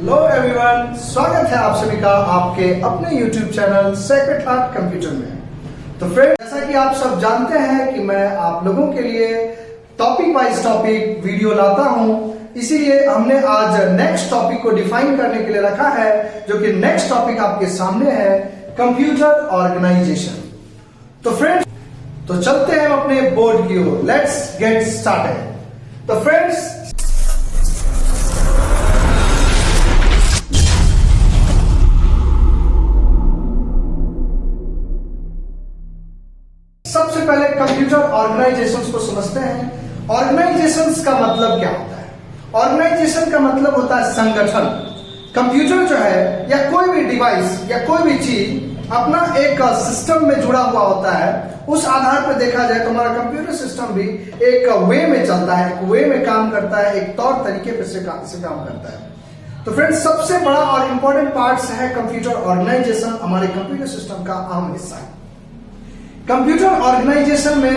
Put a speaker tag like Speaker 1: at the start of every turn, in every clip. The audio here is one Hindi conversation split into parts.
Speaker 1: हेलो एवरीवन, स्वागत है आप सभी का आपके अपने YouTube channel secret heart computer में। तो फ्रेंड, जैसा कि आप सब जानते हैं कि मैं आप लोगों के लिए टॉपिक वाइज टॉपिक वीडियो लाता हूं, इसीलिए हमने आज नेक्स्ट टॉपिक को डिफाइन करने के लिए रखा है, जो कि नेक्स्ट टॉपिक आपके सामने है, कंप्यूटर ऑर्गेनाइजेशन। तो फ्रेंड्स, तो चलते हैं अपने बोर्ड की ओर। Let's get started. तो फ्रेंड्स, सबसे पहले कंप्यूटर ऑर्गेनाइजेशंस को समझते हैं। ऑर्गेनाइजेशंस का मतलब क्या होता है? ऑर्गेनाइजेशन का मतलब होता है संगठन। कंप्यूटर जो है या कोई भी डिवाइस या कोई भी चीज अपना एक सिस्टम में जुड़ा हुआ होता है। उस आधार पर देखा जाए तो हमारा कंप्यूटर सिस्टम भी एक वे में चलता है, एक वे में काम करता है, एक तौर तरीके पर से काम करता है। तो फ्रेंड्स, सबसे बड़ा और इंपॉर्टेंट पार्ट है कंप्यूटर ऑर्गेनाइजेशन, हमारे कंप्यूटर सिस्टम का अहम हिस्सा है। कंप्यूटर ऑर्गेनाइजेशन में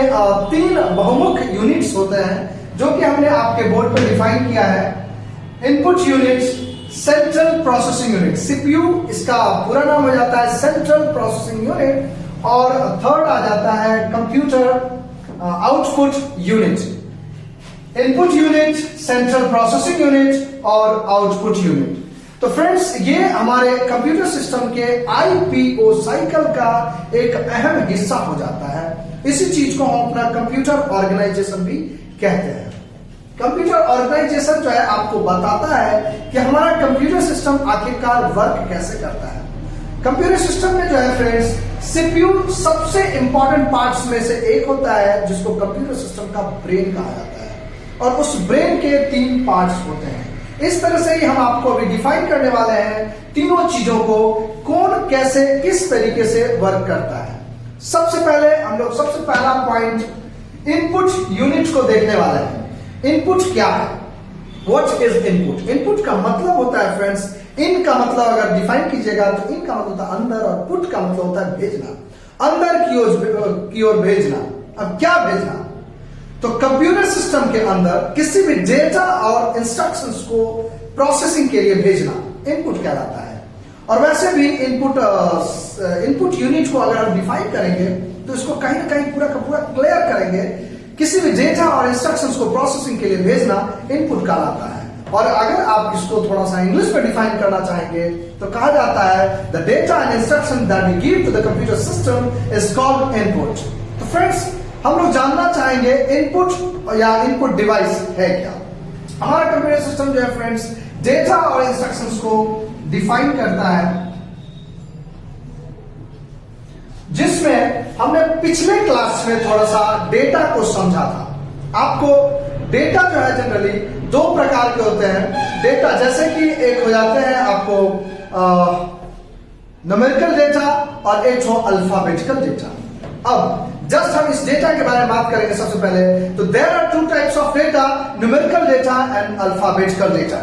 Speaker 1: तीन बहुमुख यूनिट्स होते हैं, जो कि हमने आपके बोर्ड पर डिफाइन किया है। Input unit, central processing unit, CPU इसका पूरा नाम हो जाता है सेंट्रल प्रोसेसिंग यूनिट, और थर्ड आ जाता है computer output unit. Input unit, central processing unit और आउटपुट यूनिट। तो फ्रेंड्स, ये हमारे कंप्यूटर सिस्टम के आईपीओ साइकिल का एक अहम हिस्सा हो जाता है। इसी चीज को हम अपना कंप्यूटर ऑर्गेनाइजेशन भी कहते हैं। कंप्यूटर ऑर्गेनाइजेशन जो है आपको बताता है कि हमारा कंप्यूटर सिस्टम आखिरकार वर्क कैसे करता है। कंप्यूटर सिस्टम में जो है फ्रेंड्स, सीपीयू सबसे इंपॉर्टेंट पार्ट्स में से एक होता है, जिसको कंप्यूटर सिस्टम का ब्रेन कहा जाता है, और उस ब्रेन के तीन पार्ट्स होते हैं। इस तरह से ही हम आपको अभी डिफाइन करने वाले हैं तीनों चीजों को, कौन कैसे किस तरीके से वर्क करता है। सबसे पहले हम लोग सबसे पहला पॉइंट इनपुट यूनिट को देखने वाले हैं। इनपुट क्या है? What is input? इनपुट का मतलब होता है फ्रेंड्स, इन का मतलब अगर डिफाइन कीजिएगा तो इन का मतलब होता है अंदर, और पुट का मतलब होता है भेजना, अंदर की ओर भेजना। अब क्या भेजना? तो कंप्यूटर सिस्टम के अंदर किसी भी डेटा और इंस्ट्रक्शंस को प्रोसेसिंग के लिए भेजना इनपुट कहलाता है। और वैसे भी इनपुट यूनिट को अगर हम डिफाइन करेंगे तो इसको कहीं ना कहीं पूरा का पूरा क्लियर करेंगे। किसी भी डेटा और इंस्ट्रक्शंस को प्रोसेसिंग के लिए भेजना इनपुट कहलाता है। और अगर आप इसको थोड़ा सा इंग्लिश में डिफाइन करना चाहेंगे तो कहा जाता है the data and instruction that we give to the computer system is called input. तो फ्रेंड्स, हम लोग जानना चाहेंगे इनपुट या इनपुट डिवाइस है क्या। हमारा कंप्यूटर सिस्टम जो है फ्रेंड्स, डेटा और इंस्ट्रक्शंस को डिफाइन करता है, जिसमें हमने पिछले क्लास में थोड़ा सा डेटा को समझा था। आपको डेटा जो है जनरली दो प्रकार के होते हैं। डेटा जैसे कि एक हो जाते हैं आपको न्यूमेरिकल डेटा और एक हो अल्फाबेटिकल डेटा। अब जस्ट हम इस डेटा के बारे में बात करेंगे सबसे पहले। तो there are two types of data, numerical data and alphabetical data.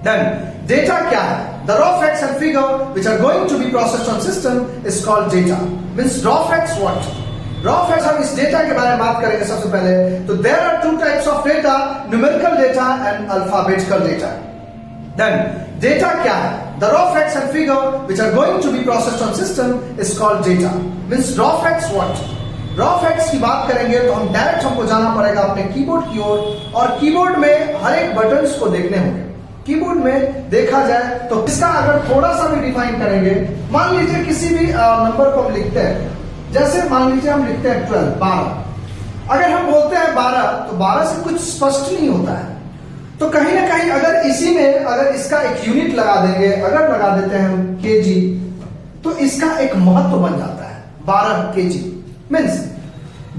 Speaker 1: Then data क्या है? The raw facts and figure which are going to be processed on system is called data. Means raw facts what? Raw facts, हम इस डेटा के बारे में बात करेंगे सबसे पहले। तो there are two types of data, numerical data and alphabetical data. Then data क्या है? The raw facts and figure which are going to be processed on system is called data. Means raw facts what? Raw facts की बात करेंगे तो हम डायरेक्ट हमको जाना पड़ेगा अपने कीबोर्ड की ओर, और कीबोर्ड में हर एक बटन्स को देखने होंगे। कीबोर्ड में देखा जाए तो इसका अगर थोड़ा सा भी डिफाइन करेंगे, मान लीजिए किसी भी नंबर को हम लिखते हैं, जैसे मान लीजिए हम लिखते हैं 12, 12। अगर हम बोलते हैं 12 तो 12 से कुछ स्पष्ट नहीं होता है। तो कहीं ना कहीं अगर इसी में अगर इसका एक यूनिट लगा देंगे, अगर लगा देते हैं हम केजी, तो इसका एक महत्व बन जाता है 12 केजी। मीन्स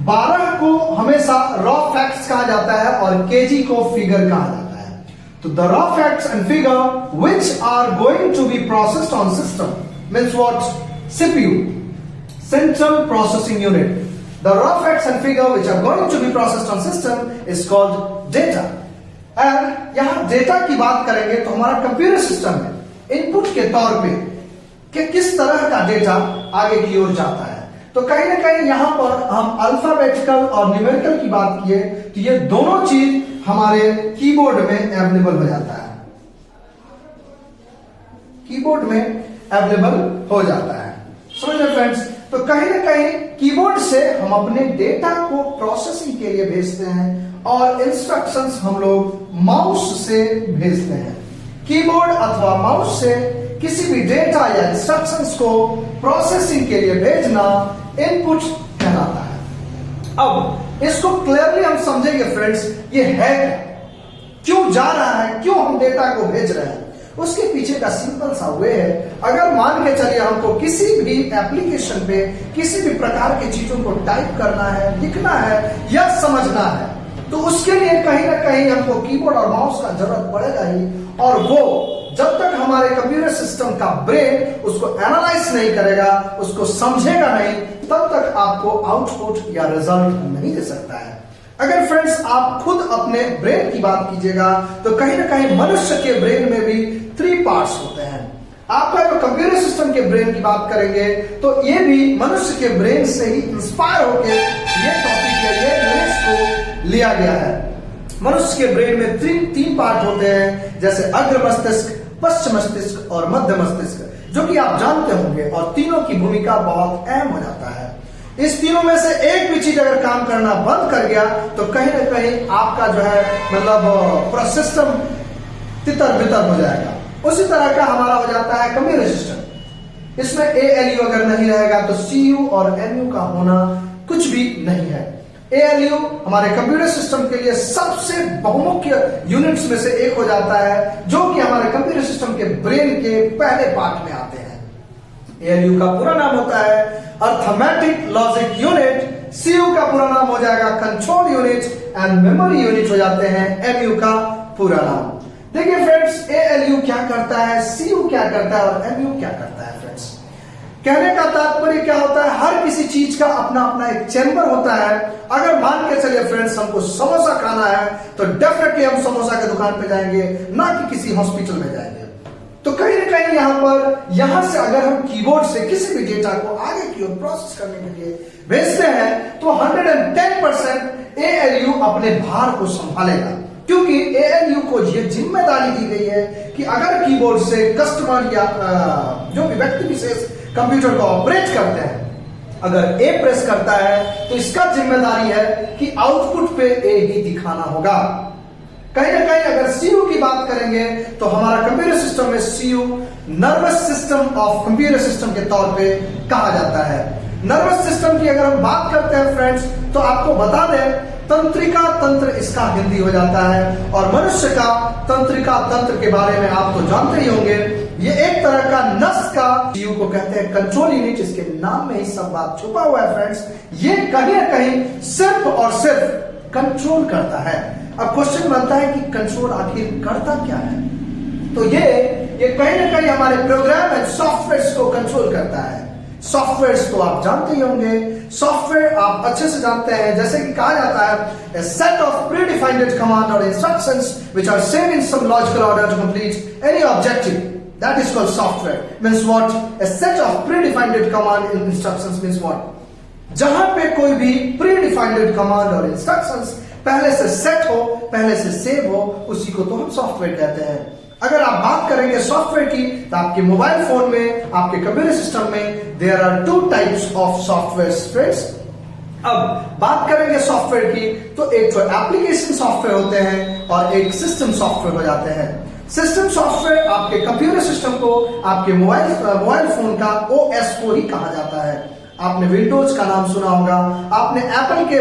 Speaker 1: 12 को हमेशा रॉ फैक्ट्स कहा जाता है और केजी को फिगर कहा जाता है। तो the raw facts and figure which are going to be processed on system means what? CPU, central processing unit. The raw facts and figure which are going to be processed on system is called data. And यहां डेटा की बात करेंगे तो हमारा कंप्यूटर सिस्टम में इनपुट के तौर पे कि किस तरह का डेटा आगे की ओर जाता है। तो कहीं ना कहीं यहां पर हम अल्फाबेटिकल और न्यूमेरिकल की बात किए तो ये दोनों चीज हमारे कीबोर्ड में अवेलेबल हो जाता है। कीबोर्ड में अवेलेबल हो जाता है। समझ रहे फ्रेंड्स? तो कहीं ना कहीं कीबोर्ड से हम अपने डेटा को प्रोसेसिंग के लिए भेजते हैं और इंस्ट्रक्शंस हम लोग माउस से भेजते हैं। कीबोर्ड अथवा माउस से किसी भी डेटा या इंस्ट्रक्शंस को प्रोसेसिंग के लिए भेजना इनपुट कहलाता है। अब इसको क्लियरली हम समझेंगे फ्रेंड्स, ये है क्यों जा रहा है, क्यों हम डेटा को भेज रहे हैं। उसके पीछे का सिंपल सा वे है, अगर मान के चलिए हमको किसी भी एप्लीकेशन पे किसी भी प्रकार की चीजों को टाइप करना है, लिखना है या समझना है, तो उसके लिए कहीं ना कहीं हमको कीबोर्ड और माउस का जरूरत पड़ेगा ही। और वो जब तक हमारे कंप्यूटर सिस्टम का ब्रेन उसको एनालाइज नहीं करेगा, उसको समझेगा नहीं, तब तक आपको आउटपुट या रिजल्ट नहीं दे सकता है। अगर फ्रेंड्स आप खुद अपने ब्रेन की बात कीजिएगा तो कहीं ना कहीं मनुष्य के ब्रेन में भी 3 पार्ट्स होते हैं। आपका जो कंप्यूटर सिस्टम के ब्रेन की बात करेंगे तो ये भी मनुष्य के ब्रेन से ही इंस्पायर होकर ये टॉपिक या ये यूनिट्स को लिया गया है। मनुष्य के ब्रेन में 3 पार्ट होते हैं, जैसे अग्र मस्तिष्क, पश्च मस्तिष्क और मध्य मस्तिष्क, जो कि आप जानते होंगे, और तीनों की भूमिका बहुत अहम हो जाता है। इस तीनों में से एक भी चीज अगर काम करना बंद कर गया तो कहीं ना कहीं आपका जो है मतलब पूरा सिस्टम तितर बितर हो जाएगा। उसी तरह का हमारा हो जाता है कंप्यूटर सिस्टम। इसमें ALU अगर नहीं रहेगा तो CU और MU का होना कुछ भी नहीं है। ALU हमारे कंप्यूटर सिस्टम के लिए सबसे बहुमुख्य यूनिट्स में से एक हो जाता है, जो कि हमारे कंप्यूटर सिस्टम के ब्रेन के पहले पार्ट में आते हैं। ALU का पूरा नाम होता है अर्थमेटिक लॉजिक यूनिट, CU का पूरा नाम हो जाएगा control unit and memory unit हो जाते हैं MU का पूरा नाम। देखिए फ्रेंड्स, ALU क्या करता है, CU क्या करता है और MU क्या करता है। फ्रेंड्स, कहने का तात्पर्य क्या होता है, हर किसी चीज का अपना अपना एक चैम्बर होता है। अगर मान के चलिए फ्रेंड्स हमको समोसा खाना है तो डेफिनेटली हम समोसा की दुकान पे जाएंगे, ना कि किसी हॉस्पिटल में जाएंगे। तो कहीं ना कहीं यहां से अगर हम कीबोर्ड से किसी भी डेटा को आगे की ओर प्रोसेस करने के लिए भेजते हैं तो 110% ALU अपने भार को संभालेगा, क्योंकि ALU को यह जिम्मेदारी दी गई है कि अगर कीबोर्ड से कस्टमर या जो भी व्यक्ति विशेष कंप्यूटर को ऑपरेट करते हैं, अगर A प्रेस करता है तो इसका जिम्मेदारी है कि आउटपुट पे A ही दिखाना होगा। कहीं ना कहीं अगर CU की बात करेंगे तो हमारा कंप्यूटर सिस्टम में CU nervous system of computer system के तौर पे कहा जाता है। नर्वस सिस्टम की अगर हम बात करते हैं फ्रेंड्स तो आपको बता दें, तंत्रिका तंत्र इसका हिंदी हो जाता है। और मनुष्य का तंत्रिका तंत्र के बारे में आप तो जानते ही होंगे, ये एक तरह का नस का, CU को कहते हैं कंट्रोल यूनिट, इसके नाम में ही सब बात छुपा हुआ है फ्रेंड्स। ये कहीं ना कहीं सिर्फ और सिर्फ कंट्रोल करता है। अब क्वेश्चन बनता है कि कंट्रोल आखिर करता क्या है, तो ये कहीं ना कहीं हमारे प्रोग्राम एंड सॉफ्टवेयर को कंट्रोल करता है। सॉफ्टवेयर तो आप जानते ही होंगे, सॉफ्टवेयर आप अच्छे से जानते हैं, जैसे कि कहा जाता है a set of predefined command or instructions which are saved in some logical order to complete any objective, that is called software. Means what? A set of predefined command and instructions means what? जहां पे कोई भी predefined command और instructions पहले से सेट हो, पहले से सेव हो, उसी को तो हम सॉफ्टवेयर कहते हैं। अगर आप बात करेंगे सॉफ्टवेयर की तो आपके मोबाइल फोन में, आपके कंप्यूटर सिस्टम में there are 2 types of software friends. अब बात करेंगे सॉफ्टवेयर की तो एक तो एप्लीकेशन सॉफ्टवेयर होते हैं और एक सिस्टम सॉफ्टवेयर हो जाते हैं। सिस्टम सॉफ्टवेयर आपके कंप्यूटर सिस्टम को, आपके मोबाइल फोन का OS को ही कहा जाता है। आपने विंडोज का नाम सुना होगा, आपने एप्पल के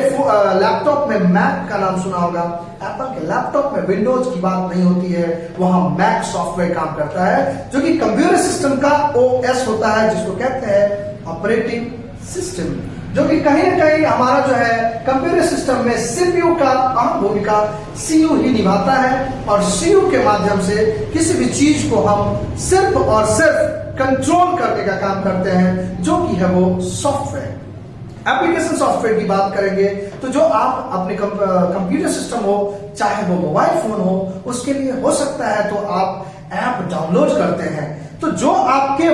Speaker 1: लैपटॉप में मैक का नाम सुना होगा। एप्पल के लैपटॉप में विंडोज की बात नहीं होती है, वहां मैक सॉफ्टवेयर काम करता है, जो कि कंप्यूटर सिस्टम का OS होता है, जिसको कहते हैं ऑपरेटिंग सिस्टम, जो कि कहीं ना कहीं हमारा जो है कंप्यूटर सिस्टम में CPU का अहम भूमिका CU ही निभाता है। और CU के माध्यम से किसी भी चीज को हम सिर्फ और सिर्फ कंट्रोल करने का काम करते हैं, जो कि है वो सॉफ्टवेयर। एप्लीकेशन सॉफ्टवेयर की बात करेंगे तो जो आप अपने कंप्यूटर सिस्टम हो, चाहे वो मोबाइल फोन हो, उसके लिए हो सकता है तो आप ऐप डाउनलोड करते हैं, तो जो आपके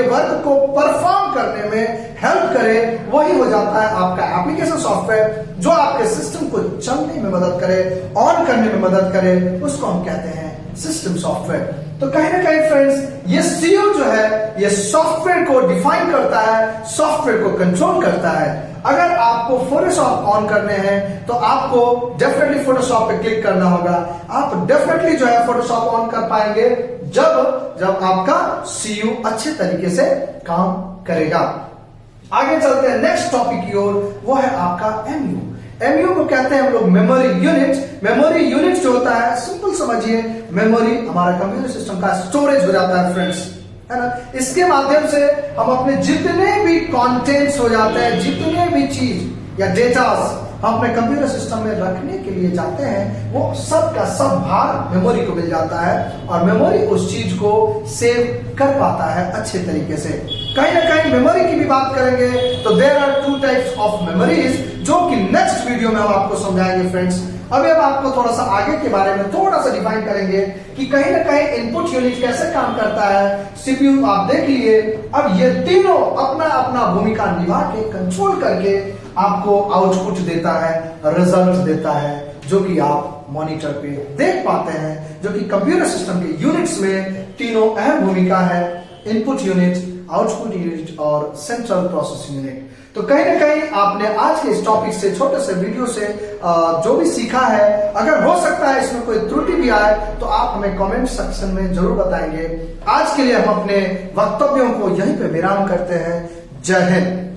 Speaker 1: वर्क को परफॉर्म करने में हेल्प करे, वही हो जाता है आपका एप्लीकेशन सॉफ्टवेयर। जो आपके सिस्टम को चलने में मदद करे, ऑन करने में मदद करे, उसको हम कहते हैं सिस्टम सॉफ्टवेयर। तो कहीं ना कहीं फ्रेंड्स ये सीयू जो है ये सॉफ्टवेयर को डिफाइन करता है, सॉफ्टवेयर को कंट्रोल करता है। अगर आपको फोटोशॉप ऑन करने हैं तो आपको डेफिनेटली फोटोशॉप पे क्लिक करना होगा। आप डेफिनेटली जो है फोटोशॉप ऑन कर पाएंगे जब आपका सीयू अच्छे तरीके से काम करेगा। आगे चलते हैं नेक्स्ट टॉपिक की ओर, वो है आपका एमयू। एमयू को कहते हैं हम लोग मेमोरी यूनिट। मेमोरी यूनिट जो होता है, सिंपल समझिए, मेमोरी हमारा कंप्यूटर सिस्टम का स्टोरेज हो जाता है फ्रेंड्स, है ना। इसके माध्यम से हम अपने जितने भी कंटेंट्स हो जाते हैं, जितने भी चीज या डेटास हम अपने कंप्यूटर सिस्टम में रखने के लिए जाते हैं, वो सब का सब भार मेमोरी को मिल जाता है और मेमोरी उस चीज को सेव कर पाता है अच्छे तरीके से। कहीं ना कहीं मेमोरी की भी बात करेंगे तो there are 2 types of memories, जो कि नेक्स्ट वीडियो में हम आपको समझाएंगे फ्रेंड्स। अभी अब आपको थोड़ा सा आगे के बारे में थोड़ा सा डिफाइन करेंगे कि कहीं ना कहीं इनपुट यूनिट कैसे काम करता है। सीपीयू आप देख लिए, अब ये तीनों अपना अपना भूमिका निभा के कंट्रोल करके आपको आउटपुट देता है, रिजल्ट देता है, जो कि आप मॉनिटर पे देख पाते हैं, जो कि कंप्यूटर सिस्टम के यूनिट्स में तीनों अहम भूमिका है, इनपुट यूनिट, आउटपुट यूनिट और सेंट्रल प्रोसेसिंग यूनिट। तो कहीं ना कहीं आपने आज के इस टॉपिक से, छोटे से वीडियो से जो भी सीखा है, अगर हो सकता है इसमें कोई त्रुटि भी आए तो आप हमें कमेंट सेक्शन में जरूर बताएंगे। आज के लिए हम अपने वक्तव्यों को यहीं पे विराम करते हैं। जय हिंद।